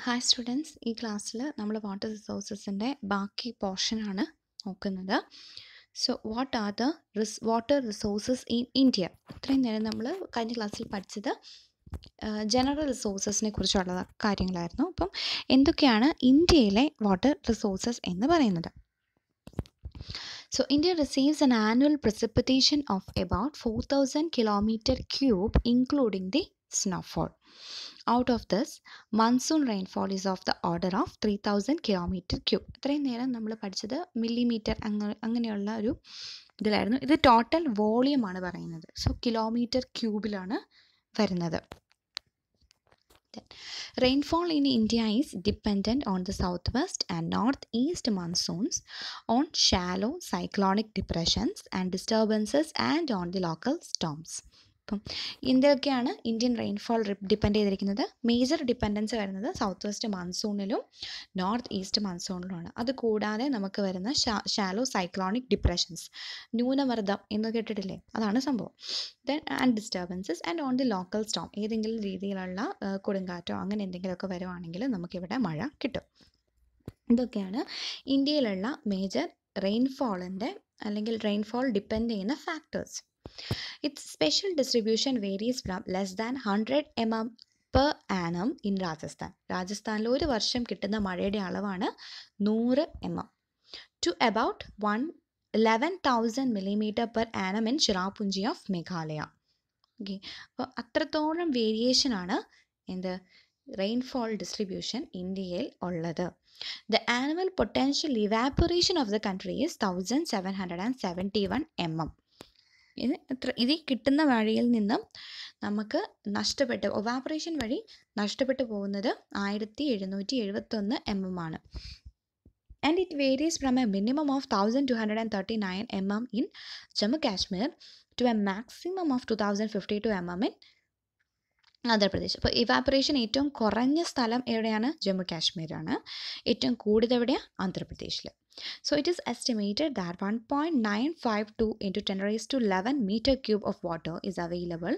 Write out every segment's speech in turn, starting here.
Hi students, ഈ ക്ലാസ്സിൽ നമ്മൾ വാട്ടർ റിസോഴ്സസിൻ്റെ ബാക്കി പോർഷനാണ് നോക്കുന്നത്. So what are the water resources in India? ഇത്രയും നേരം നമ്മൾ കഴിഞ്ഞ ക്ലാസ്സിൽ പഠിച്ചത് ജനറൽ റിസോഴ്സസിനെ കുറിച്ചുള്ള കാര്യങ്ങളായിരുന്നു. അപ്പം എന്തൊക്കെയാണ് ഇന്ത്യയിലെ വാട്ടർ റിസോഴ്സസ് എന്ന് പറയുന്നത്? So India receives an annual precipitation of about 4,000 kilometer cube including the snowfall. Out of this, monsoon rainfall is of the order of 3,000 kilometer cube. ഇത്രയും നേരം നമ്മൾ പഠിച്ചത് മില്ലിമീറ്റർ അങ്ങനെയുള്ള ഒരു ഇതിലായിരുന്നു. ഇത് ടോട്ടൽ വോളിയം ആണ് പറയുന്നത്. സോ കിലോമീറ്റർ ക്യൂബിലാണ് വരുന്നത്. Rainfall in India is dependent on the southwest and northeast monsoons, on shallow cyclonic depressions and disturbances, and on the local storms. അപ്പം എന്തൊക്കെയാണ് ഇന്ത്യൻ റെയിൻഫോൾ ഡിപ്പെൻഡ് ചെയ്തിരിക്കുന്നത്? മേജർ ഡിപ്പെൻഡൻസ് വരുന്നത് south west മൺസൂണിലും north east മൺസൂണിലുമാണ്. അതുകൂടാതെ നമുക്ക് വരുന്ന shallow cyclonic depressions, ന്യൂനമർദ്ദം എന്ന് കേട്ടിട്ടില്ലേ, അതാണ് സംഭവം. Then and disturbances and on the local Storm, ഏതെങ്കിലും രീതിയിലുള്ള കൊടുങ്കാറ്റോ അങ്ങനെ എന്തെങ്കിലുമൊക്കെ വരുവാണെങ്കിൽ നമുക്കിവിടെ മഴ കിട്ടും. ഇതൊക്കെയാണ് ഇന്ത്യയിലുള്ള മേജർ റെയിൻഫോളിൻ്റെ അല്ലെങ്കിൽ റെയിൻഫോൾ ഡിപ്പെൻഡ് ചെയ്യുന്ന factors. Its special distribution varies from less than 100 mm per annum in Rajasthan. രാജസ്ഥാനിൽ ഒരു വർഷം കിട്ടുന്ന മഴയുടെ അളവാണ് 100 mm to about 11,000 millimeter per annum in Cherrapunji of Meghalaya. Okay, അപ്പോൾ അത്രത്തോളം വേരിയേഷനാണ് എന്ത് റെയിൻഫോൾ ഡിസ്ട്രിബ്യൂഷൻ ഇന്ത്യയിൽ ഉള്ളത്. The annual potential evaporation of the country is 1,771 mm. ഇത് കിട്ടുന്ന മഴയിൽ നിന്നും നമുക്ക് എവാപറേഷൻ വഴി നഷ്ടപ്പെട്ടു പോകുന്നത് 1,771 mm ആണ്. And it varies from A minimum of 1,239 mm in Jammu Kashmir to A maximum of 2,052 mm in Andhra Pradesh. അപ്പോൾ ഇവാപറേഷൻ ഏറ്റവും കുറഞ്ഞ സ്ഥലം എവിടെയാണ്? ജമ്മു കാശ്മീരാണ്. ഏറ്റവും കൂടുതൽ എവിടെയാണ്? ആന്ധ്രാപ്രദേശിൽ. So it is estimated that 1.952 into 10 raised to 11 meter cube of water is available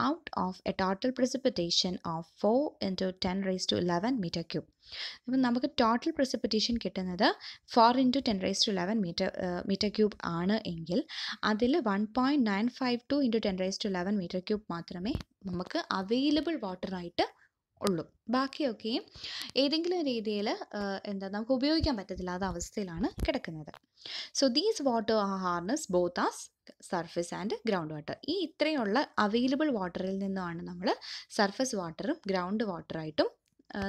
out of a total precipitation of 4 into 10 raised to 11 meter cube. അപ്പം നമുക്ക് ടോട്ടൽ precipitation കിട്ടുന്നത് 4 into 10 raised to 11 meter cube ആണ് എങ്കിൽ അതിൽ 1.952 into 10 raised to 11 meter cube മാത്രമേ നമുക്ക് available വാട്ടറായിട്ട് ഉള്ളൂ. ബാക്കിയൊക്കെ ഏതെങ്കിലും രീതിയിൽ നമുക്ക് ഉപയോഗിക്കാൻ പറ്റത്തില്ലാത്ത അവസ്ഥയിലാണ് കിടക്കുന്നത്. So these water are harness both as surface and ground water. ഈ ഇത്രയുള്ള അവൈലബിൾ വാട്ടറിൽ നിന്നാണ് നമ്മൾ സർഫസ് വാട്ടറും ഗ്രൗണ്ട് വാട്ടറായിട്ടും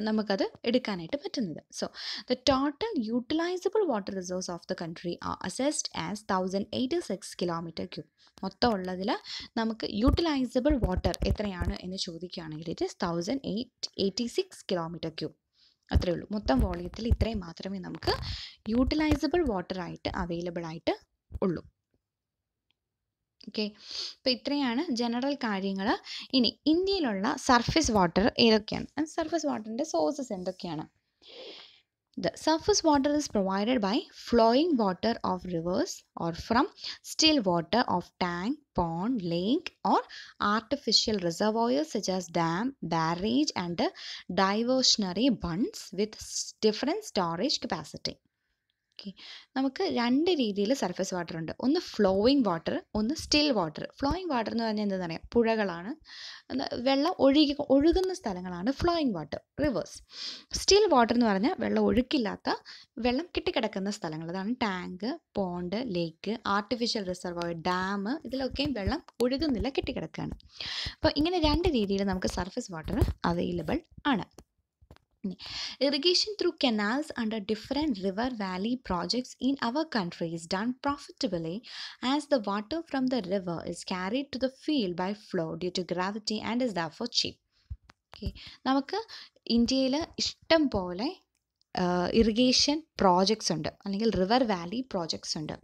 നമുക്കത് എടുക്കാനായിട്ട് പറ്റുന്നത്. So the total utilisable water resource of the country are assessed as 1,086 kilometre cube. മൊത്തം ഉള്ളതിൽ നമുക്ക് യൂട്ടിലൈസബിൾ വാട്ടർ എത്രയാണ് എന്ന് ചോദിക്കുകയാണെങ്കിൽ ഇറ്റ് ഈസ് 1,086 കിലോമീറ്റർ ക്യൂബ്. അത്രയേ ഉള്ളൂ. മൊത്തം വോളിയത്തിൽ ഇത്രയും മാത്രമേ നമുക്ക് യൂട്ടിലൈസബിൾ വാട്ടറായിട്ട് അവൈലബിൾ ആയിട്ട് ഉള്ളൂ. ഓക്കെ, അപ്പോൾ ഇത്രയാണ് ജനറൽ കാര്യങ്ങൾ. ഇനി ഇന്ത്യയിലുള്ള സർഫസ് വാട്ടർ ഏതൊക്കെയാണ്? സർഫസ് വാട്ടറിൻ്റെ സോഴ്സസ് എന്തൊക്കെയാണ്? The surface water is provided by flowing water of rivers or from still water of tank, pond, lake or artificial reservoirs such as dam, barrage and diversionary bunds with different storage capacity. Okay, നമുക്ക് രണ്ട് രീതിയിൽ surface water ഉണ്ട്. ഒന്ന് flowing water, ഒന്ന് still water. Flowing water എന്ന് പറഞ്ഞാൽ എന്താണെന്ന് അറിയാം? പുഴകളാണ്, വെള്ളം ഒഴുകുന്ന സ്ഥലങ്ങളാണ് flowing water, reverse. Still water എന്ന് പറഞ്ഞാൽ വെള്ളം ഒഴുക്കില്ലാത്ത, വെള്ളം കെട്ടിക്കിടക്കുന്ന സ്ഥലങ്ങൾ. അതാണ് ടാങ്ക്, പോണ്ട്, ലേക്ക്, ആർട്ടിഫിഷ്യൽ റിസർവോയർ, ഡാം. ഇതിലൊക്കെയും വെള്ളം ഒഴുകുന്നില്ല, കെട്ടിക്കിടക്കുകയാണ്. അപ്പോൾ ഇങ്ങനെ രണ്ട് രീതിയിൽ നമുക്ക് സർഫസ് വാട്ടർ അവൈലബിൾ ആണ്. Irrigation through canals under different river valley projects in our country is done profitably as the water from the river is carried to the field by flow due to gravity and is therefore cheap. Okay, നമുക്ക് ഇന്ത്യയിൽ ഇഷ്ടം പോലെ irrigation projects ഉണ്ട്, അല്ലെങ്കിൽ river Valley projects ഉണ്ട്.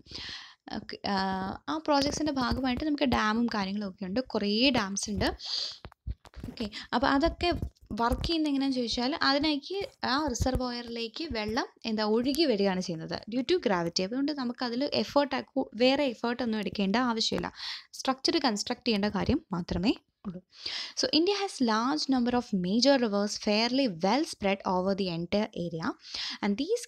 ആ പ്രോജക്ട്സിൻ്റെ ഭാഗമായിട്ട് നമുക്ക് ഡാമും കാര്യങ്ങളും ഒക്കെ ഉണ്ട്. കുറേ ഡാംസ് ഉണ്ട്. ഓക്കെ, അപ്പോൾ അതൊക്കെ വർക്ക് ചെയ്യുന്നത് എങ്ങനെയാണെന്ന് ചോദിച്ചാൽ അതിലേക്ക് ആ റിസർവോയറിലേക്ക് വെള്ളം ഒഴുകി വരികയാണ് ചെയ്യുന്നത് ഡ്യൂ ടു ഗ്രാവിറ്റി. അതുകൊണ്ട് നമുക്കതിൽ വേറെ എഫേർട്ടൊന്നും എടുക്കേണ്ട ആവശ്യമില്ല. സ്ട്രക്ചർ കൺസ്ട്രക്ട് ചെയ്യേണ്ട കാര്യം മാത്രമേ ഉള്ളൂ. So India has large number of major rivers fairly well spread over the entire area, and these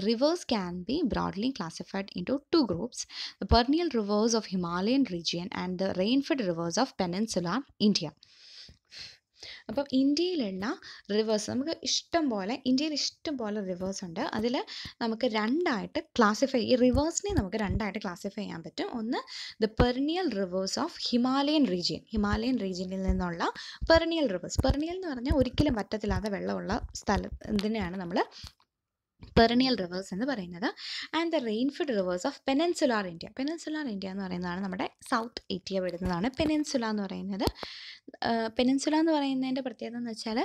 rivers can be broadly classified into two groups: the perennial rivers of Himalayan region and the rain-fed rivers of peninsular India. അപ്പം ഇന്ത്യയിലുള്ള reverse നമുക്ക് ഇന്ത്യയിൽ ഇഷ്ടം പോലെ reverse ഉണ്ട്. അതിൽ നമുക്ക് ഈ റിവേഴ്സിനെ നമുക്ക് രണ്ടായിട്ട് ക്ലാസിഫൈ ചെയ്യാൻ പറ്റും. ഒന്ന് the perennial reverse of Himalayan റീജിയനിൽ നിന്നുള്ള പെർണിയൽ റിവേഴ്സ്. പെർണിയൽ എന്ന് പറഞ്ഞാൽ ഒരിക്കലും വറ്റത്തില്ലാതെ വെള്ളമുള്ള സ്ഥലം ഇതിനെയാണ് നമ്മൾ പെറനിയൽ റിവേഴ്സ് എന്ന് പറയുന്നത്. And the rainfed rivers of peninsular India എന്ന് പറയുന്നതാണ് നമ്മുടെ സൗത്ത് ഇന്ത്യ വരുന്നതാണ് പെനിൻസുല എന്ന് പറയുന്നത്. പെനിൻസുല എന്ന് പറയുന്നതിൻ്റെ പ്രത്യേകത എന്ന് വെച്ചാൽ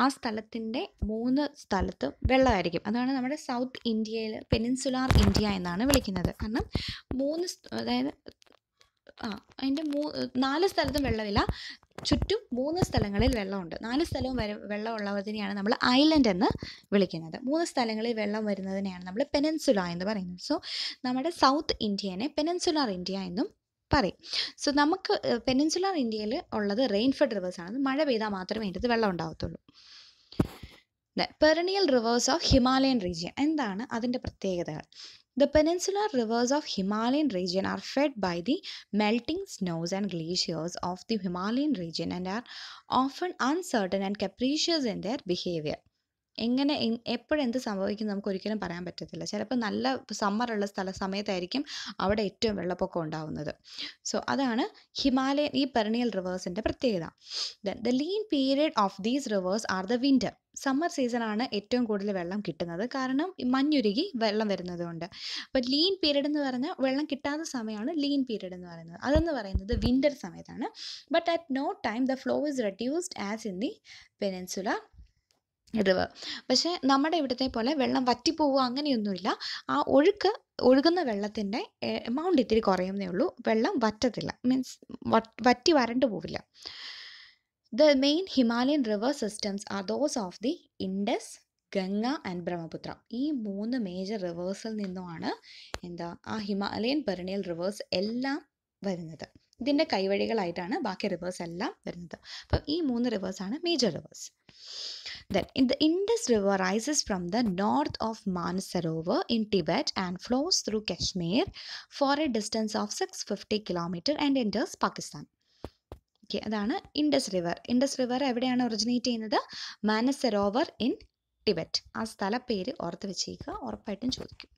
ആ സ്ഥലത്തിൻ്റെ 3 സ്ഥലത്തും വെള്ളമായിരിക്കും. അതാണ് നമ്മുടെ സൗത്ത് ഇന്ത്യയിൽ പെനിൻസുലാർ ഇന്ത്യ എന്നാണ് വിളിക്കുന്നത്. കാരണം അതായത് അതിൻ്റെ 4 സ്ഥലത്തും വെള്ളമില്ല, ചുറ്റും 3 സ്ഥലങ്ങളിൽ വെള്ളമുണ്ട്. 4 സ്ഥലവും വെള്ളമുള്ളതിനെയാണ് നമ്മൾ ഐലൻഡ് എന്ന് വിളിക്കുന്നത്. 3 സ്ഥലങ്ങളിൽ വെള്ളം വരുന്നതിനെയാണ് നമ്മൾ പെനിൻസുല എന്ന് പറയുന്നത്. സോ നമ്മുടെ സൗത്ത് ഇന്ത്യനെ പെനിൻസുലാർ ഇന്ത്യ എന്നും പറയും. സോ നമുക്ക് പെനിൻസുലാർ ഇന്ത്യയിൽ ഉള്ളത് റെയിൻഫെഡ് റിവേഴ്സ് ആണ്. മഴ പെയ്താൽ മാത്രമേ ഇതിനകത്ത് വെള്ളം ഉണ്ടാകത്തുള്ളൂ. പെറനിയൽ റിവേഴ്സ് ഓഫ് ഹിമാലയൻ റീജിയൻ എന്താണ് അതിൻ്റെ പ്രത്യേകതകൾ? The peninsular rivers of Himalayan region are fed by the melting snows and glaciers of the Himalayan region and are often uncertain and capricious in their behavior. എപ്പോഴെന്ത് സംഭവിക്കും നമുക്ക് ഒരിക്കലും പറയാൻ പറ്റത്തില്ല. ചിലപ്പോൾ നല്ല സമ്മറുള്ള സമയത്തായിരിക്കും അവിടെ ഏറ്റവും വെള്ളപ്പൊക്കം ഉണ്ടാവുന്നത്. സോ അതാണ് ഈ പെറനിയൽ റിവേഴ്സിൻ്റെ പ്രത്യേകത. The lean period of these rivers are the winter. Summer സീസണാണ് ഏറ്റവും കൂടുതൽ വെള്ളം കിട്ടുന്നത്, കാരണം മഞ്ഞുരുകി വെള്ളം വരുന്നത് കൊണ്ട്. അപ്പോൾ ലീൻ പീരീഡ് എന്ന് പറഞ്ഞാൽ വെള്ളം കിട്ടാത്ത സമയമാണ് ലീൻ പീരീഡ് എന്ന് പറയുന്നത്. അതെന്ന് പറയുന്നത് വിൻ്റർ സമയത്താണ്. But at no time the flow is reduced as in the peninsular river. പക്ഷേ നമ്മുടെ ഇവിടുത്തെ പോലെ വെള്ളം വറ്റിപ്പോവുക അങ്ങനെയൊന്നുമില്ല. ആ ഒഴുകുന്ന വെള്ളത്തിൻ്റെ എമൗണ്ട് ഇത്തിരി കുറയുന്നേ ഉള്ളൂ, വെള്ളം വറ്റത്തില്ല, മീൻസ് വറ്റി വരണ്ടു പോവില്ല. The main Himalayan river systems are those of the Indus, Ganga and Brahmaputra. ഈ 3 മേജർ റിവേഴ്സിൽ നിന്നുമാണ് ആ ഹിമാലയൻ പെറനിയൽ റിവേഴ്സ് എല്ലാം വരുന്നത്. ഇതിൻ്റെ കൈവഴികളായിട്ടാണ് ബാക്കി റിവേഴ്സ് എല്ലാം വരുന്നത്. അപ്പം ഈ 3 റിവേഴ്സാണ് major rivers. Then the Indus River rises from the north of Manasarovar in Tibet and flows through Kashmir for a distance of 650 km and enters Pakistan. അതാണ് ഇൻഡസ് റിവർ എവിടെയാണ് ഒറിജിനേറ്റ് ചെയ്യുന്നത്? Mansarovar in Tibet. ആ സ്ഥലപ്പേര് ഓർത്ത് വെച്ചേക്കുക, ഉറപ്പായിട്ടും ചോദിക്കും.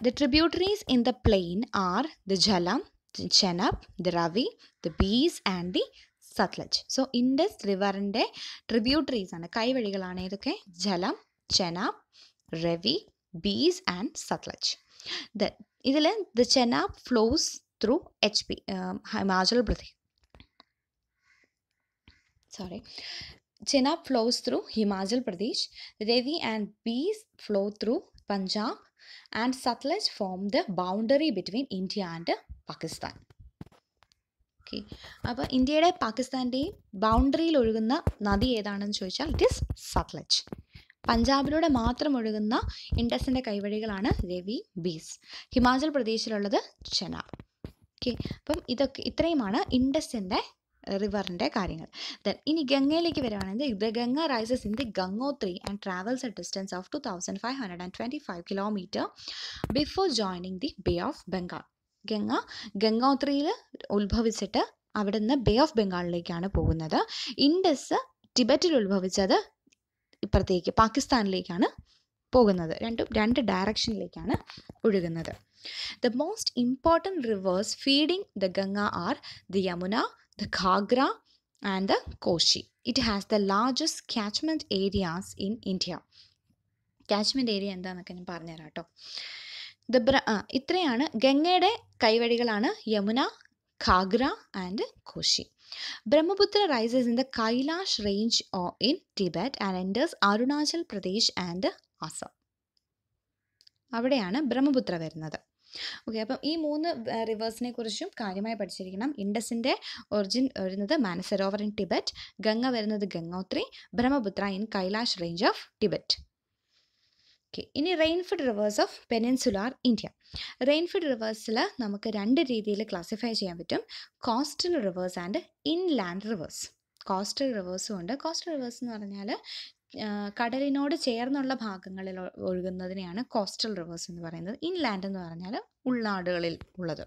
The tributaries in the plain are the Jhalam, the Chenab, the Ravi, the Beas and the Satluj. So Indus റിവറിൻ്റെ tributaries ആണ്, കൈവഴികളാണ് ഇതൊക്കെ: ജലം, ചെനാബ്, രവി, ബീസ് ആൻഡ് സത്ലജ്. ഇതിൽ the Chenab flows through Himachal Pradesh. Chenab flows through Himachal Pradesh, Ravi and Beas flow through Punjab, and Satluj form the boundary between India and Pakistan. അപ്പോൾ ഇന്ത്യയുടെ പാകിസ്ഥാൻ്റെയും ബൗണ്ടറിയിൽ ഒഴുകുന്ന നദി ഏതാണെന്ന് ചോദിച്ചാൽ ഇറ്റ് ഈസ് സത്ലജ്. പഞ്ചാബിലൂടെ മാത്രം ഒഴുകുന്ന ഇൻഡസിൻ്റെ കൈവഴികളാണ് രവി, ബീസ്. ഹിമാചൽ പ്രദേശിലുള്ളത് ചെനാബ്. അപ്പം ഇത്രയുമാണ് ഇൻഡസിൻ്റെ റിവറിൻ്റെ കാര്യങ്ങൾ. ഇനി ഗംഗയിലേക്ക് വരുവാണെങ്കിൽ the Ganga rises in the Gangotri and travels a distance of 2525 km before joining the Bay of Bengal. ഗംഗോത്രിയിൽ ഉത്ഭവിച്ചിട്ട് അവിടെ നിന്ന് ബേ ഓഫ് ബംഗാളിലേക്കാണ് പോകുന്നത്. ഇൻഡസ് ടിബറ്റിൽ ഉത്ഭവിച്ചത് ഇപ്പുറത്തേക്ക് പാകിസ്ഥാനിലേക്കാണ് പോകുന്നത്. രണ്ട് ഡയറക്ഷനിലേക്കാണ് ഒഴുകുന്നത്. The most important rivers feeding the Ganga are the Yamuna, the Ghagra and the Koshi. It has the largest catchment areas in India. Catchment area എന്താണെന്നൊക്കെ ഞാൻ പറഞ്ഞുതരാം കേട്ടോ. ഇത്രയാണ് ഗംഗയുടെ കൈവഴികളാണ് Yamuna, Ghaghra and Kosi. Brahmaputra rises in the Kailash range in Tibet and enters Arunachal Pradesh and Assam. അവിടെയാണ് ബ്രഹ്മപുത്ര വരുന്നത്. Okay, അപ്പം ഈ 3 റിവേഴ്സിനെ കുറിച്ചും കാര്യമായി പഠിച്ചിരിക്കണം. ഇൻഡസിൻ്റെ ഒറിജിൻ വരുന്നത് മാനസരോവർ ഇൻ ടിബറ്റ്, ഗംഗ വരുന്നത് Gangotri, Brahmaputra in Kailash range of Tibet. Okay, ഇനി rainfed rivers of peninsular India. Rainfed റിവേഴ്സിൽ നമുക്ക് രണ്ട് രീതിയിൽ ക്ലാസിഫൈ ചെയ്യാൻ പറ്റും: coastal rivers and inland rivers. Coastal റിവേഴ്സും ഉണ്ട്. കോസ്റ്റൽ റിവേഴ്സ് എന്ന് പറഞ്ഞാൽ കടലിനോട് ചേർന്നുള്ള ഭാഗങ്ങളിൽ ഒഴുകുന്നതിനെയാണ് കോസ്റ്റൽ റിവേഴ്സ് എന്ന് പറയുന്നത്. ഇൻലാൻഡ് എന്ന് പറഞ്ഞാൽ ഉൾനാടുകളിൽ ഉള്ളത്.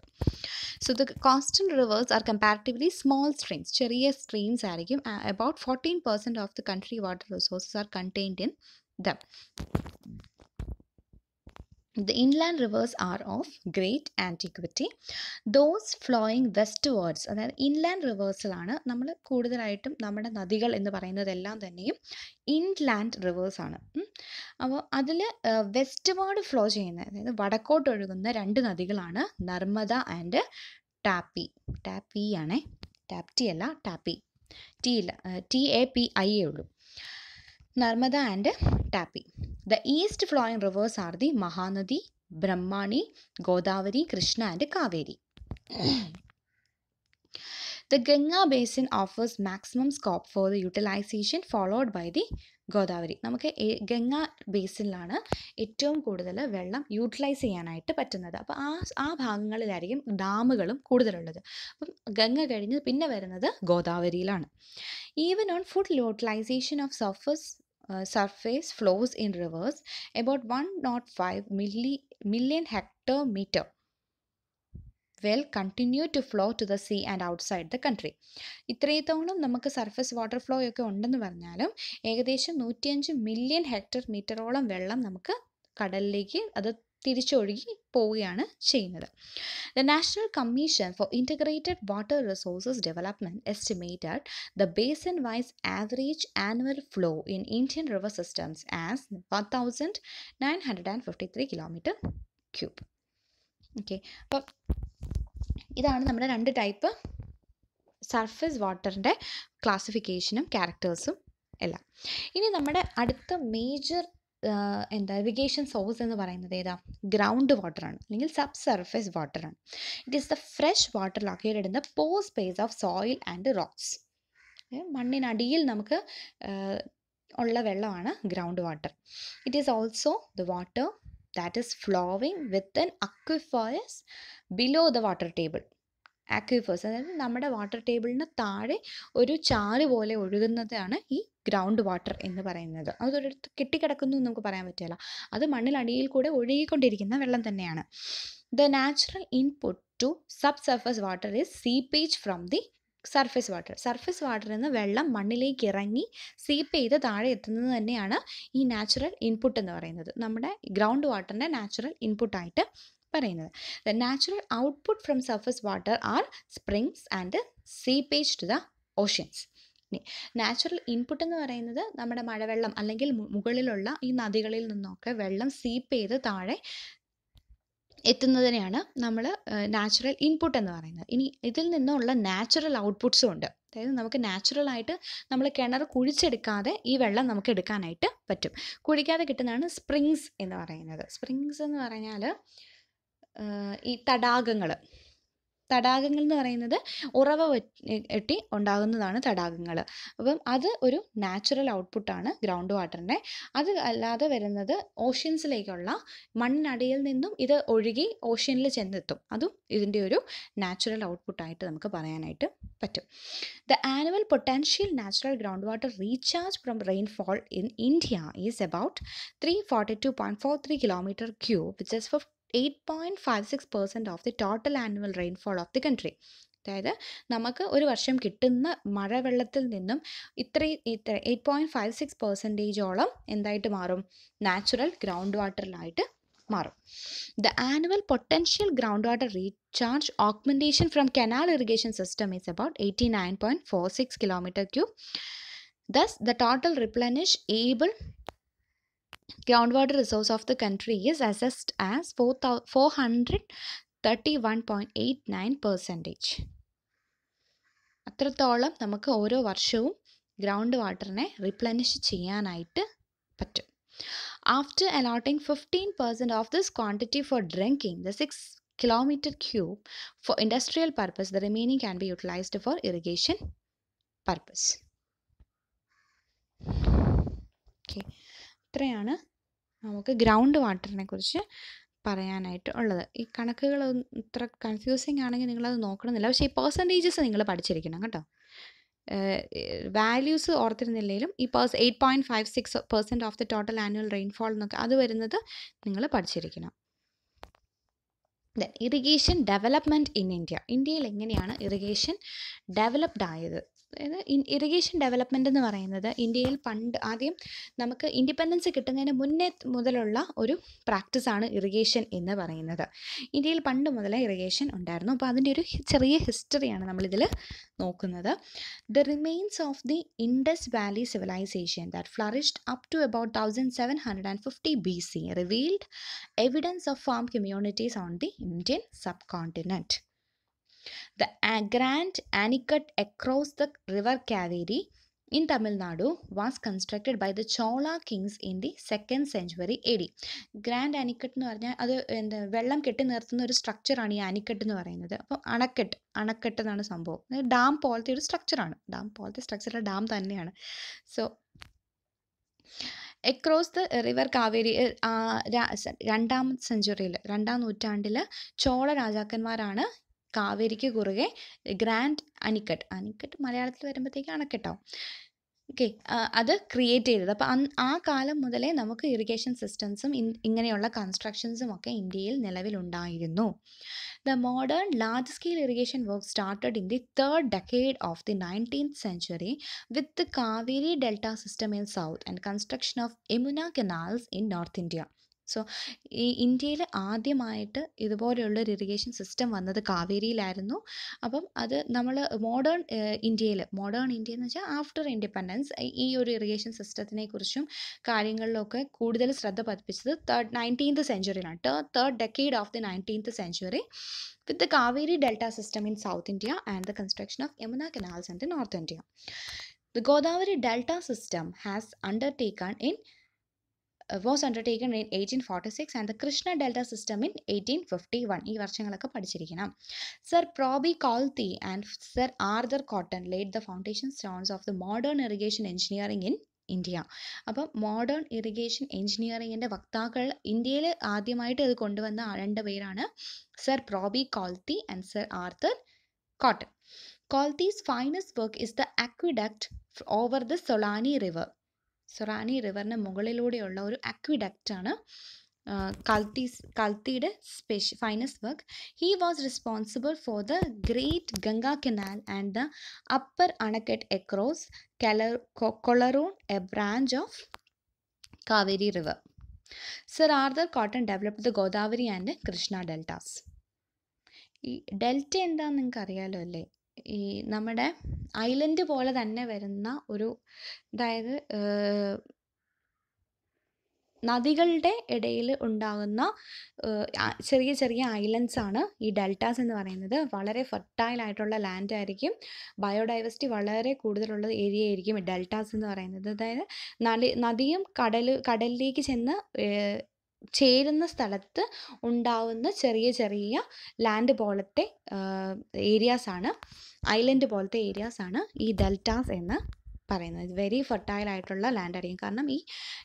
So the coastal reverse R comparatively small streams. ചെറിയ സ്ട്രീംസ് ആയിരിക്കും. About 14% of the country water resources R contained in them. The inland rivers are of great antiquity. Those flowing westwards, അതായത് inland റിവേഴ്സിലാണ് നമ്മൾ കൂടുതലായിട്ടും നമ്മുടെ നദികൾ എന്ന് പറയുന്നതെല്ലാം തന്നെയും ഇൻലാൻഡ് റിവേഴ്സ് ആണ്. അപ്പോൾ അതിൽ വെസ്റ്റ്വേർഡ് ഫ്ലോ ചെയ്യുന്ന, അതായത് വടക്കോട്ട് ഒഴുകുന്ന രണ്ട് നദികളാണ് നർമ്മദ ആൻഡ് ടാപ്പി. ടാപ്പി ആണേ, ടാപ്റ്റി അല്ല, ടാപ്പി. ടി ഇല്ല, TAPI ഉള്ളൂ. Narmada and Tapi. The east flowing rivers are the Mahanadi, Brahmani, Godavari, Krishna and Kaveri. The Ganga basin offers maximum scope for the utilization, followed by the Godavari. നമുക്ക് ഗംഗ ബേസിനിലാണ് ഏറ്റവും കൂടുതൽ വെള്ളം യൂട്ടിലൈസ് ചെയ്യാനായിട്ട് പറ്റുന്നത്. അപ്പോൾ ആ ഭാഗങ്ങളിലായിരിക്കും ഡാമുകളും കൂടുതലുള്ളത്. അപ്പം ഗംഗ കഴിഞ്ഞ് പിന്നെ വരുന്നത് ഗോദാവരിയിലാണ്. Even on full utilisation of surface flows in rivers, about 105 million hectare-meter will continue to flow to the sea and outside the country. ഇത്രത്തോളം നമുക്ക് സർഫസ് വാട്ടർ ഫ്ലോ ഒക്കെ ഉണ്ടെന്ന് പറഞ്ഞാലും ഏകദേശം 105 മില്യൺ ഹെക്ടർ മീറ്ററോളം വെള്ളം നമുക്ക് കടലിലേക്ക് അത് തിരിച്ചൊഴുകി പോവുകയാണ് ചെയ്യുന്നത്. The National Commission for Integrated Water Resources Development estimated the basin-wise average annual flow in Indian river systems as 1,953 km3. Okay, അപ്പോൾ ഇതാണ് നമ്മുടെ രണ്ട് ടൈപ്പ് സർഫസ് വാട്ടറിൻ്റെ ക്ലാസിഫിക്കേഷനും ക്യാരക്ടേഴ്സും എല്ലാം. ഇനി നമ്മുടെ അടുത്ത മേജർ ഇറിഗേഷൻ സോഴ്സ് എന്ന് പറയുന്നത് ഏതാ? ഗ്രൗണ്ട് വാട്ടറാണ്, അല്ലെങ്കിൽ സബ് സർഫേസ് വാട്ടറാണ്. It is the fresh water located in the pore space of soil and rocks. മണ്ണിനടിയിൽ നമുക്ക് ഉള്ള വെള്ളമാണ് ground water. It is also the water that is flowing within aquifers below the water table. Aquifers, അതായത് നമ്മുടെ water ടേബിളിന് താഴെ ഒരു ചാല് പോലെ ഒഴുകുന്നതാണ് ഈ ഗ്രൗണ്ട് വാട്ടർ എന്ന് പറയുന്നത്. അതൊരിടത്ത് കെട്ടിക്കിടക്കുന്നു എന്ന് നമുക്ക് പറയാൻ പറ്റില്ല. അത് മണ്ണിലടിയിൽ കൂടെ ഒഴുകിക്കൊണ്ടിരിക്കുന്ന വെള്ളം തന്നെയാണ്. The natural input to sub surface water is seepage from the surface water. Surface വാട്ടറിൽ നിന്ന് വെള്ളം മണ്ണിലേക്ക് ഇറങ്ങി സീപ്പ് ചെയ്ത് താഴെ എത്തുന്നത് തന്നെയാണ് ഈ നാച്ചുറൽ ഇൻപുട്ട് എന്ന് പറയുന്നത്. നമ്മുടെ ഗ്രൗണ്ട് വാട്ടറിൻ്റെ നാച്ചുറൽ ഇൻപുട്ടായിട്ട് പറയുന്നത്. The natural output from surface water are springs and seepage to the oceans. Natural input എന്ന് പറയുന്നത് നമ്മുടെ മഴവെള്ളം അല്ലെങ്കിൽ മുകളിലുള്ള ഈ നദികളിൽ നിന്നൊക്കെ വെള്ളം സീപ്പ് ചെയ്ത് താഴെ എത്തുന്നതിനെയാണ് നമ്മൾ നാച്ചുറൽ ഇൻപുട്ട് എന്ന് പറയുന്നത്. ഇനി ഇതിൽ നിന്നുള്ള നാച്ചുറൽ ഔട്ട്പുട്ട്സും ഉണ്ട്. അതായത് നമുക്ക് നാച്ചുറലായിട്ട് നമ്മൾ കിണർ കുഴിച്ചെടുക്കാതെ ഈ വെള്ളം നമുക്ക് എടുക്കാനായിട്ട് പറ്റും. കുഴിക്കാതെ കിട്ടുന്നതാണ് സ്പ്രിങ്സ് എന്ന് പറയുന്നത്. സ്പ്രിങ്സ് എന്ന് പറഞ്ഞാൽ ഈ തടാകങ്ങൾ എന്ന് പറയുന്നത് ഉറവ വെട്ടി ഉണ്ടാകുന്നതാണ് തടാകങ്ങൾ. അപ്പം അത് ഒരു നാച്ചുറൽ ഔട്ട്പുട്ടാണ് ഗ്രൗണ്ട് വാട്ടറിൻ്റെ. അത് അല്ലാതെ വരുന്നത് ഓഷ്യൻസിലേക്കുള്ള മണ്ണിനടിയിൽ നിന്നും ഇത് ഒഴുകി ഓഷ്യനിൽ ചെന്നെത്തും. അതും ഇതിൻ്റെ ഒരു നാച്ചുറൽ ഔട്ട്പുട്ടായിട്ട് നമുക്ക് പറയാനായിട്ട് പറ്റും. The annual potential natural ground water recharge from rainfall in India is about 342.43 km3, which is 8.56% of the total annual rainfall of the country. അതായത് നമുക്ക് ഒരു വർഷം കിട്ടുന്ന മഴവെള്ളത്തിൽ നിന്നും 8.56% എന്തായിട്ട് മാറും? നാച്ചുറൽ ഗ്രൗണ്ട് വാട്ടറിലായിട്ട് മാറും. The annual potential ground water recharge augmentation from canal irrigation system is about 89.46 km3. Thus, the total replenish able groundwater resource of the country is assessed as 431.89%. അത്രത്തോളം നമുക്ക് ഓരോ വർഷവും ഗ്രൗണ്ട് വാട്ടറിനെ റിപ്ലനിഷ് ചെയ്യാനായിട്ട് പറ്റും. After allotting 15% of this quantity for drinking the 6 km3 for industrial purpose, the remaining can be utilised for irrigation purpose. Okay, ഇത്രയാണ് നമുക്ക് ground വാട്ടറിനെ കുറിച്ച് പറയാനായിട്ട് ഉള്ളത്. ഈ കണക്കുകൾ ഇത്ര കൺഫ്യൂസിങ് ആണെങ്കിൽ നിങ്ങളത് നോക്കണമെന്നില്ല. പക്ഷേ ഈ പെർസെൻറ്റേജസ് നിങ്ങൾ പഠിച്ചിരിക്കണം കേട്ടോ. വാല്യൂസ് ഓർത്തിരുന്നില്ലെങ്കിലും ഈ 8.56% of the total annual rainfall എന്നൊക്കെ അത് വരുന്നത് നിങ്ങൾ പഠിച്ചിരിക്കണം. Then irrigation development in India. ഇന്ത്യയിൽ എങ്ങനെയാണ് ഇറിഗേഷൻ ഡെവലപ്ഡ് ആയത്? അതായത് ഇറിഗേഷൻ ഡെവലപ്മെൻറ്റ് എന്ന് പറയുന്നത് ഇന്ത്യയിൽ ആദ്യം നമുക്ക് ഇൻഡിപെൻഡൻസ് കിട്ടുന്നതിന് മുന്നേ മുതലുള്ള ഒരു പ്രാക്ടീസാണ് ഇറിഗേഷൻ എന്ന് പറയുന്നത്. ഇന്ത്യയിൽ പണ്ട് മുതലേ ഇറിഗേഷൻ ഉണ്ടായിരുന്നു. അപ്പോൾ അതിൻ്റെ ഒരു ചെറിയ ഹിസ്റ്ററിയാണ് നമ്മളിതിൽ നോക്കുന്നത്. The remains of the Indus valley civilisation that flourished up to about 1750 BC revealed evidence of farm communities on the Indian subcontinent. The Grand Anicut across the river Kaveri in Tamil Nadu was constructed by the Chola kings in the 2nd century AD. Grand Anicut എന്ന് പറഞ്ഞാൽ അത് വെള്ളം കെട്ടി നിർത്തുന്ന ഒരു സ്ട്രക്ചറാണ് ഈ അനിക്കട്ട് എന്ന് പറയുന്നത്. അപ്പോൾ അണക്കെട്ട് എന്നാണ് സംഭവം. ഡാം പോലത്തെ ഒരു സ്ട്രക്ചറാണ്. ഡാം പോലത്തെ സ്ട്രക്ചറുള്ള ഡാം തന്നെയാണ്. So across the river Kaveri 2ാം നൂറ്റാണ്ടിൽ ചോള രാജാക്കന്മാരാണ് കാവേരിക്ക് കുറുകെ ഗ്രാൻഡ് അനിക്കട്ട് മലയാളത്തിൽ വരുമ്പോഴത്തേക്ക് അണക്കെട്ടാവും. ഓക്കെ, അത് ക്രിയേറ്റ് ചെയ്തത്. അപ്പോൾ ആ കാലം മുതലേ നമുക്ക് ഇറിഗേഷൻ സിസ്റ്റംസും ഇങ്ങനെയുള്ള കൺസ്ട്രക്ഷൻസും ഒക്കെ ഇന്ത്യയിൽ നിലവിലുണ്ടായിരുന്നു. The modern large-scale irrigation work started in the 3rd decade of the 19th century with the Kaveri Delta system in south and construction of Yamuna canals in North India. So ഈ ഇന്ത്യയിൽ ആദ്യമായിട്ട് ഇതുപോലെയുള്ളൊരു irrigation system വന്നത് കാവേരിയിലായിരുന്നു. അപ്പം അത് നമ്മൾ modern India എന്ന് വെച്ചാൽ after independence ഈ ഒരു ഇറിഗേഷൻ സിസ്റ്റത്തിനെ കുറിച്ചും കാര്യങ്ങളിലൊക്കെ കൂടുതൽ ശ്രദ്ധ പതിപ്പിച്ചത് 19th സെഞ്ച്വറിയിലാണ്. 3rd decade of the 19th century with the Kaveri Delta system in South India and the construction of Yamuna canals in the North India. The Godavari Delta system was undertaken in 1846 and the Krishna Delta system in 1851. ഈ വർഷങ്ങളൊക്കെ പഠിച്ചിരിക്കണം. Sir Proby Cowley and Sir Arthur Cotton laid the foundation stones of the modern irrigation engineering in India. അപ്പം modern irrigation എഞ്ചിനീയറിങ്ങിൻ്റെ വക്താക്കൾ ഇന്ത്യയിൽ ആദ്യമായിട്ട് ഇത് കൊണ്ടുവന്ന 2 പേരാണ് സർ പ്രോബി കോൾത്തി and Sir Arthur Cotton. Cautley's finest work is the aqueduct over the Solani റിവറിന് മുകളിലൂടെയുള്ള ഒരു അക്വിഡക്റ്റാണ് കൽത്തിയുടെ finest work. He was responsible for the Great Ganga Canal and the Upper അണക്കെട്ട് across Coleroon, a branch of Kaveri river. Sir Arthur Cotton developed the Godavari and Krishna deltas. ഈ delta എന്താണെന്ന് നിങ്ങൾക്ക് അറിയാലോ അല്ലേ? ഈ നമ്മുടെ ഐലൻഡ് പോലെ തന്നെ വരുന്ന ഒരു, അതായത് നദികളുടെ ഇടയിൽ ഉണ്ടാകുന്ന ചെറിയ ചെറിയ ഐലൻഡ്സ് ആണ് ഈ ഡെൽറ്റാസ് എന്ന് പറയുന്നത്. വളരെ ഫെർട്ടൈൽ ആയിട്ടുള്ള ലാൻഡ് ആയിരിക്കും, ബയോഡൈവേഴ്സിറ്റി വളരെ കൂടുതലുള്ള ഏരിയ ആയിരിക്കും ഈ ഡെൽറ്റാസ് എന്ന് പറയുന്നത്. അതായത് നദിയും കടലിലേക്ക് ചെന്ന് ചേരുന്ന സ്ഥലത്ത് ഉണ്ടാവുന്ന ചെറിയ ചെറിയ ലാൻഡ് പോലത്തെ ഏരിയാസാണ്, ഐലൻഡ് പോലത്തെ ഏരിയാസാണ് ഈ ഡെൽറ്റാസ് എന്ന് പറയുന്നത്. വെരി ഫെർട്ടൈൽ ആയിട്ടുള്ള ലാൻഡ് ആയിരിക്കും. കാരണം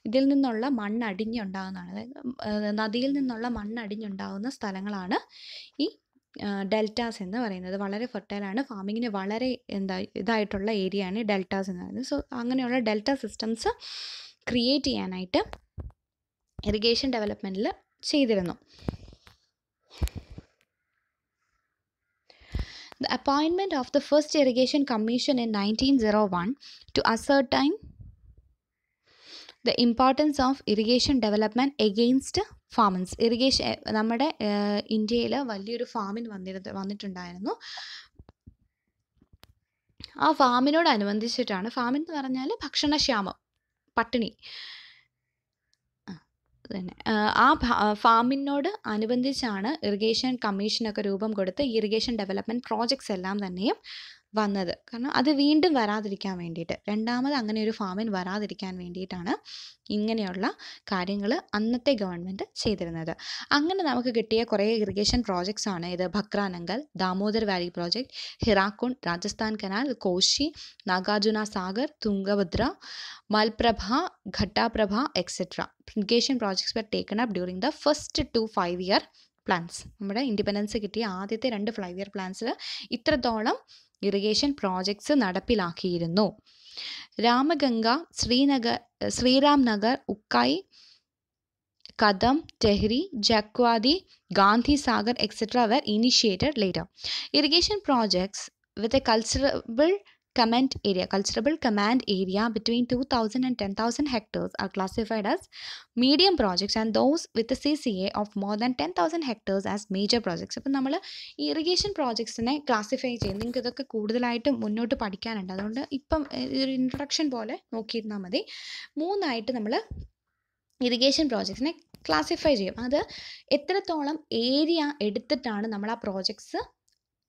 ഇതിൽ നിന്നുള്ള മണ്ണടിഞ്ഞുണ്ടാകുന്നതാണ്, അതായത് നദിയിൽ നിന്നുള്ള മണ്ണടിഞ്ഞുണ്ടാകുന്ന സ്ഥലങ്ങളാണ് ഈ ഡെൽറ്റാസ് എന്ന് പറയുന്നത്. വളരെ ഫെർട്ടൈലാണ്, ഫാമിങ്ങിന് വളരെ ഇതായിട്ടുള്ള ഏരിയയാണ് ഡെൽറ്റാസ് എന്ന് പറയുന്നത്. സോ അങ്ങനെയുള്ള ഡെൽറ്റ സിസ്റ്റംസ് ക്രിയേറ്റ് ചെയ്യാനായിട്ട് ഇറിഗേഷൻ ഡെവലപ്മെൻറ്റിൽ ചെയ്തിരുന്നു. The appointment of the first irrigation commission in 1901 to ascertain the importance of irrigation development against famines. Irrigation നമ്മുടെ ഇന്ത്യയിൽ വലിയൊരു ഫാമിൻ വന്നിട്ടുണ്ടായിരുന്നു. ആ ഫാമിനോടനുബന്ധിച്ചിട്ടാണ്, ഫാമിൻ എന്ന് പറഞ്ഞാൽ ഭക്ഷണക്ഷാമം, പട്ടിണി തന്നെ, ആ ഫാമിനോട് അനുബന്ധിച്ചാണ് ഇറിഗേഷൻ കമ്മീഷനൊക്കെ രൂപം കൊടുത്ത് ഇറിഗേഷൻ ഡെവലപ്മെൻറ്റ് പ്രോജക്ട്സ് എല്ലാം തന്നെയും വന്നത്. കാരണം അത് വീണ്ടും വരാതിരിക്കാൻ വേണ്ടിയിട്ട്, രണ്ടാമത് അങ്ങനെ ഒരു ഫാമിൻ വരാതിരിക്കാൻ വേണ്ടിയിട്ടാണ് ഇങ്ങനെയുള്ള കാര്യങ്ങൾ അന്നത്തെ ഗവൺമെൻറ് ചെയ്തിരുന്നത്. അങ്ങനെ നമുക്ക് കിട്ടിയ കുറേ ഇറിഗേഷൻ പ്രോജക്ട്സ് ആണ് ഇത്. Bhakra Nangal, Damodar valley project, Hirakud, Rajasthan canal, Kosi, Nagarjuna Sagar, Tungabhadra, Malaprabha, Ghataprabha etcetera. Irrigation projects were taken up during the first 2 5-year plans. നമ്മുടെ ഇൻഡിപെൻഡൻസ് കിട്ടിയ ആദ്യത്തെ 2 5-year പ്ലാൻസിൽ ഇത്രത്തോളം ഇറിഗേഷൻ പ്രോജക്ട്സ് നടപ്പിലാക്കിയിരുന്നു. Ramganga, Sriram Nagar, Ukai, Kadam, Tehri, Jayakwadi, Gandhi Sagar etc. were initiated later. Irrigation projects with a cultivable command area between 2,000 and 10,000 hectares are classified as medium projects, and those with a CCA of more than 10,000 hectares as major projects. അപ്പോൾ നമ്മൾ ഈ irrigation പ്രോജക്ട്സിനെ classify ചെയ്യും. നിങ്ങൾക്ക് ഇതൊക്കെ കൂടുതലായിട്ട് മുന്നോട്ട് പഠിക്കാനുണ്ട്. അതുകൊണ്ട് ഇപ്പം ഒരു ഇൻട്രൊഡക്ഷൻ പോലെ നോക്കിയിരുന്നാൽ മതി. 3ആയിട്ട് നമ്മൾ ഇറിഗേഷൻ പ്രോജക്ട്സിനെ ക്ലാസിഫൈ ചെയ്യും. അത് എത്രത്തോളം ഏരിയ എടുത്തിട്ടാണ് നമ്മൾ ആ പ്രോജക്ട്സ്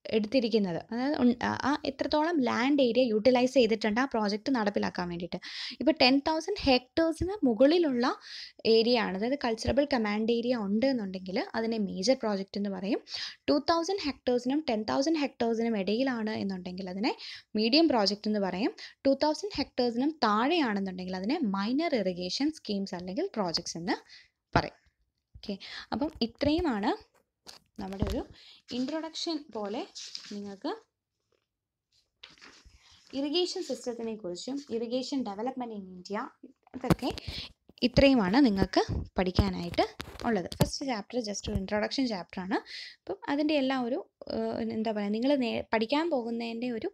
എടുത്തിരിക്കുന്നത്, അതായത് എത്രത്തോളം ലാൻഡ് ഏരിയ യൂട്ടിലൈസ് ചെയ്തിട്ടുണ്ട് ആ പ്രോജക്റ്റ് നടപ്പിലാക്കാൻ വേണ്ടിയിട്ട്. ഇപ്പോൾ 10,000 ഹെക്ടേഴ്സിന് മുകളിലുള്ള ഏരിയ ആണ്, അതായത് കൾച്ചറബിൾ കമാൻഡ് ഏരിയ ഉണ്ട് എന്നുണ്ടെങ്കിൽ അതിനെ മേജർ പ്രോജക്റ്റ് എന്ന് പറയും. 2,000 ഹെക്ടേഴ്സിനും 10,000 ഹെക്ടേഴ്സിനും ഇടയിലാണ് എന്നുണ്ടെങ്കിൽ അതിനെ മീഡിയം പ്രോജക്റ്റ് എന്ന് പറയും. 2,000 ഹെക്ടേഴ്സിനും താഴെയാണെന്നുണ്ടെങ്കിൽ അതിനെ മൈനർ ഇറിഗേഷൻ സ്കീംസ് അല്ലെങ്കിൽ പ്രോജക്ട്സ് എന്ന് പറയും. ഓക്കെ, അപ്പം ഇത്രയുമാണ് നമ്മുടെ ഒരു ഇൻട്രൊഡക്ഷൻ പോലെ നിങ്ങൾക്ക് ഇറിഗേഷൻ സിസ്റ്റത്തിനെ കുറിച്ചും ഇറിഗേഷൻ ഡെവലപ്മെൻറ്റ് ഇൻ ഇന്ത്യ, ഇതൊക്കെ ഇത്രയുമാണ് നിങ്ങൾക്ക് പഠിക്കാനായിട്ട് ഉള്ളത്. ഫസ്റ്റ് ചാപ്റ്റർ ജസ്റ്റ് ഒരു ഇൻട്രൊഡക്ഷൻ ചാപ്റ്ററാണ്. അപ്പം അതിൻ്റെ എല്ലാം ഒരു എന്താ പറയുക, നിങ്ങൾ പഠിക്കാൻ പോകുന്നതിൻ്റെ ഒരു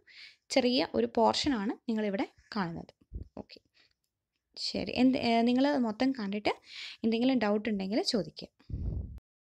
ചെറിയ ഒരു പോർഷനാണ് നിങ്ങളിവിടെ കാണുന്നത്. ഓക്കെ, ശരി. നിങ്ങൾ മൊത്തം കണ്ടിട്ട് എന്തെങ്കിലും ഡൗട്ട് ഉണ്ടെങ്കിൽ ചോദിക്കുക.